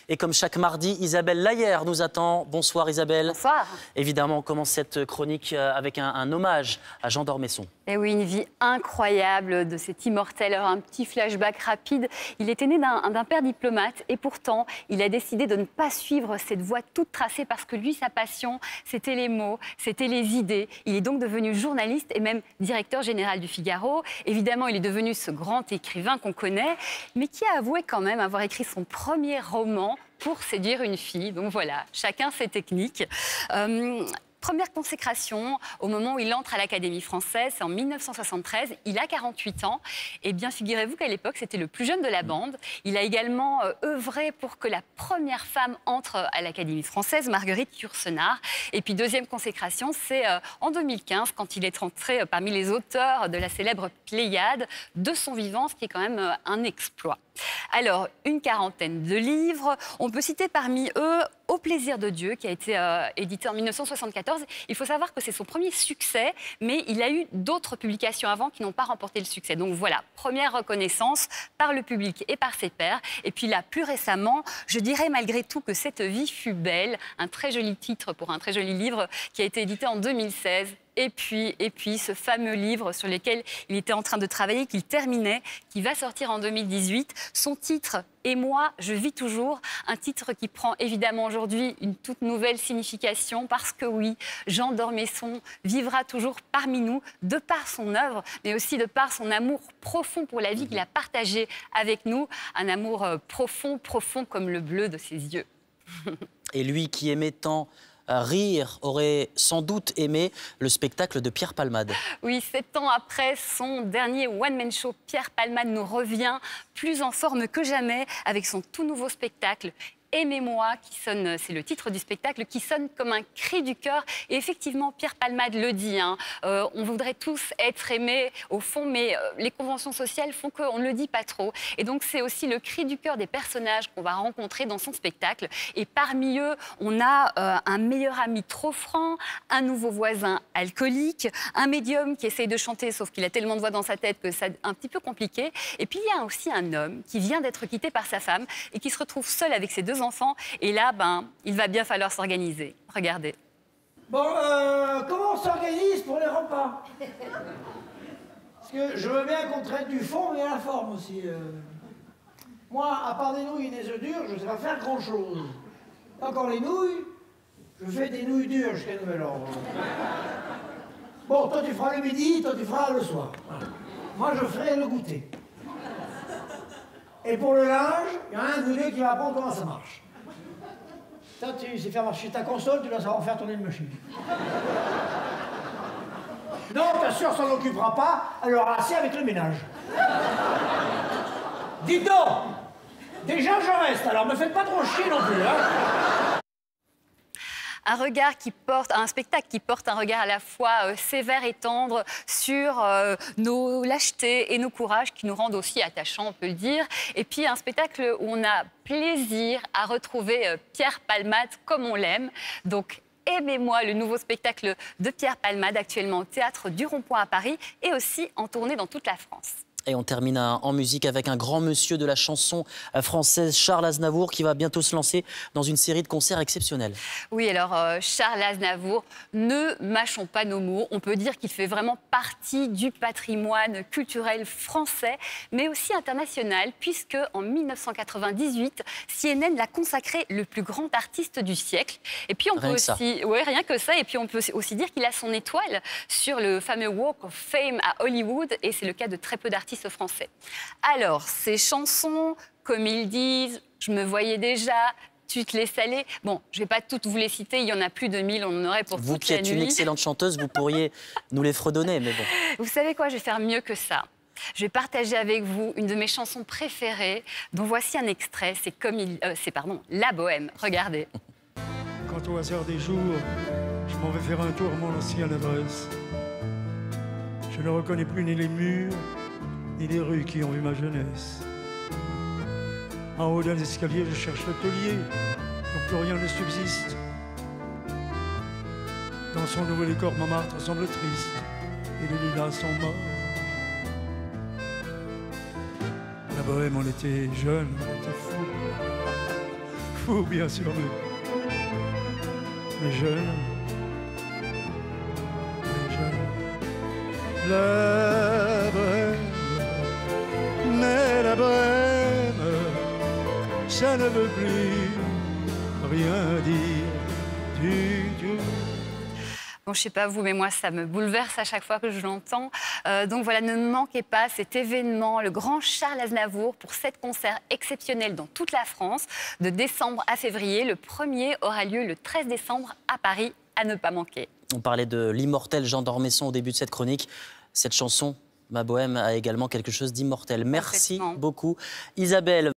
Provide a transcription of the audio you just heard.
Et comme chaque mardi, Isabelle Lahière nous attend. Bonsoir Isabelle. Bonsoir. Évidemment, on commence cette chronique avec un hommage à Jean d'Ormesson. Et oui, une vie incroyable de cet immortel. Alors, un petit flashback rapide. Il était né d'un père diplomate et pourtant, il a décidé de ne pas suivre cette voie toute tracée parce que lui, sa passion, c'était les mots, c'était les idées. Il est donc devenu journaliste et même directeur général du Figaro. Évidemment, il est devenu ce grand écrivain qu'on connaît, mais qui a avoué quand même avoir écrit son premier roman pour séduire une fille. Donc voilà, chacun ses techniques. Première consécration, au moment où il entre à l'Académie française, c'est en 1973, il a 48 ans. Et bien, figurez-vous qu'à l'époque, c'était le plus jeune de la bande. Il a également œuvré pour que la première femme entre à l'Académie française, Marguerite Yourcenar. Et puis, deuxième consécration, c'est en 2015, quand il est entré parmi les auteurs de la célèbre Pléiade, de son vivant, ce qui est quand même un exploit. Alors, une quarantaine de livres. On peut citer parmi eux Au plaisir de Dieu, qui a été édité en 1974. Il faut savoir que c'est son premier succès, mais il a eu d'autres publications avant qui n'ont pas remporté le succès. Donc voilà, première reconnaissance par le public et par ses pairs. Et puis là, plus récemment, je dirais malgré tout que Cette vie fut belle, un très joli titre pour un très joli livre qui a été édité en 2016. Et puis, ce fameux livre sur lequel il était en train de travailler, qu'il terminait, qui va sortir en 2018. Son titre, Et moi, je vis toujours, un titre qui prend évidemment aujourd'hui une toute nouvelle signification parce que oui, Jean d'Ormesson vivra toujours parmi nous de par son œuvre, mais aussi de par son amour profond pour la vie qu'il a partagé avec nous. Un amour profond, profond comme le bleu de ses yeux. Et lui qui aimait tant rire aurait sans doute aimé le spectacle de Pierre Palmade. Oui, 7 ans après son dernier one-man show, Pierre Palmade nous revient plus en forme que jamais avec son tout nouveau spectacle. Aimez-moi, qui sonne, c'est le titre du spectacle, qui sonne comme un cri du cœur. Et effectivement, Pierre Palmade le dit, on voudrait tous être aimés au fond, mais les conventions sociales font qu'on ne le dit pas trop. Et donc, c'est aussi le cri du cœur des personnages qu'on va rencontrer dans son spectacle. Et parmi eux, on a un meilleur ami trop franc, un nouveau voisin alcoolique, un médium qui essaye de chanter, sauf qu'il a tellement de voix dans sa tête que c'est un petit peu compliqué. Et puis, il y a aussi un homme qui vient d'être quitté par sa femme et qui se retrouve seul avec ses 2 enfants. Et là, il va bien falloir s'organiser. Regardez. Bon, comment on s'organise pour les repas? Parce que je veux bien qu'on traite du fond, mais la forme aussi. Moi, à part des nouilles et des œufs durs, je ne sais pas faire grand-chose. Encore les nouilles, je fais des nouilles dures jusqu'à nouvel ordre. Bon, toi tu feras le midi, toi tu feras le soir. Voilà. Moi, je ferai le goûter. Et pour le linge, il y en a un de vous deux qui va apprendre comment ça marche. Toi, tu sais faire marcher ta console, tu dois savoir faire tourner une machine. Non, ta soeur s'en occupera pas, elle aura assez avec le ménage. Dites donc, déjà je reste, alors me faites pas trop chier non plus, hein. Un spectacle qui porte un regard à la fois sévère et tendre sur nos lâchetés et nos courages qui nous rendent aussi attachants, on peut le dire. Et puis un spectacle où on a plaisir à retrouver Pierre Palmade comme on l'aime. Donc Aimez-moi, le nouveau spectacle de Pierre Palmade, actuellement au Théâtre du Rond-Point à Paris et aussi en tournée dans toute la France. Et on termine en musique avec un grand monsieur de la chanson française, Charles Aznavour, qui va bientôt se lancer dans une série de concerts exceptionnels. Oui, alors Charles Aznavour, ne mâchons pas nos mots. On peut dire qu'il fait vraiment partie du patrimoine culturel français, mais aussi international, puisque en 1998, CNN l'a consacré le plus grand artiste du siècle. Et puis on peut aussi, ouais, rien que ça. Et puis on peut aussi dire qu'il a son étoile sur le fameux Walk of Fame à Hollywood, et c'est le cas de très peu d'artistes français. Alors, ces chansons, comme ils disent, je me voyais déjà, tu te laisses aller. Bon, je ne vais pas toutes vous les citer, il y en a plus de 1000, on en aurait pour toute la nuit. Vous qui êtes une excellente chanteuse, vous pourriez nous les fredonner, mais bon. Vous savez quoi, je vais faire mieux que ça. Je vais partager avec vous une de mes chansons préférées, dont voici un extrait, c'est La Bohème. Regardez. Quand au hasard des jours, je m'en vais faire un tour à mon ancienne adresse, je ne reconnais plus ni les murs, ni les rues qui ont vu ma jeunesse. En haut d'un escalier, je cherche le taulier, dont plus rien ne subsiste. Dans son nouveau décor, Montmartre semble triste, et les lilas sont morts. La Bohème, on était jeunes, on était fou, bien sûr, mais jeune. La Brème, mais la Brème, ça ne veut plus rien dire du tout. Bon, je sais pas vous, mais moi, ça me bouleverse à chaque fois que je l'entends. Donc voilà, ne manquez pas cet événement, le grand Charles Aznavour, pour 7 concerts exceptionnels dans toute la France, de décembre à février. Le premier aura lieu le 13 décembre à Paris, à ne pas manquer. On parlait de l'immortel Jean d'Ormesson au début de cette chronique. Cette chanson, Ma Bohème, a également quelque chose d'immortel. Merci beaucoup, Isabelle.